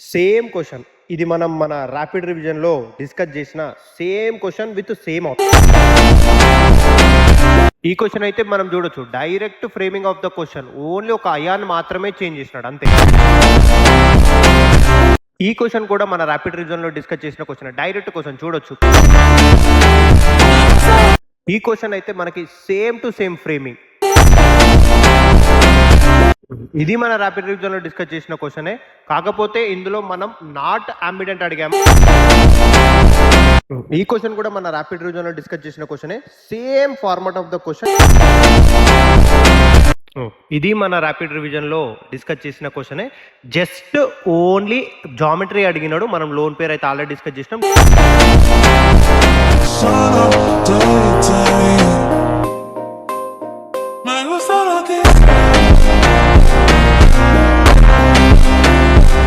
Same question. ఇది మనం మన ర్యాపిడ్ రివిజన్‌లో డిస్కస్ చేసిన same question with same outcome. ఈ క్వెషన్ అయితే మనం చూడొచ్చు. Direct framing of the question. Only ఒక అయాన్ మాత్రమే చేంజ్ చేసినాడు అంతే. ఈ క్వెషన్ కూడా మన ర్యాపిడ్ రివిజన్‌లో డిస్కస్ చేసిన క్వెషన్. డైరెక్ట్ క్వెషన్ చూడొచ్చు. ఈ క్వెషన్ అయితే మనకి సేమ్ టు సేమ్ ఫ్రేమింగ్. ఇది మన ర్యాపిడ్ రివిజన్‌లో డిస్కస్ చేసిన క్వెషనే. కాకపోతే ఇందులో మనం నాట్ అంబిడెంట్ అడిగాము. ఈ క్వెషన్ కూడా మన ర్యాపిడ్ రివిజన్‌లో డిస్కస్ చేసిన క్వెషనే. Same format of the question. ఇది మన ర్యాపిడ్ రివిజన్‌లో డిస్కస్ చేసిన క్వెషనే. జస్ట్ ఓన్లీ జామెట్రీ అడిగినాడు. మనం లోన్ పేరు అయితే ఆల్రెడీ డిస్కస్ చేసినాం.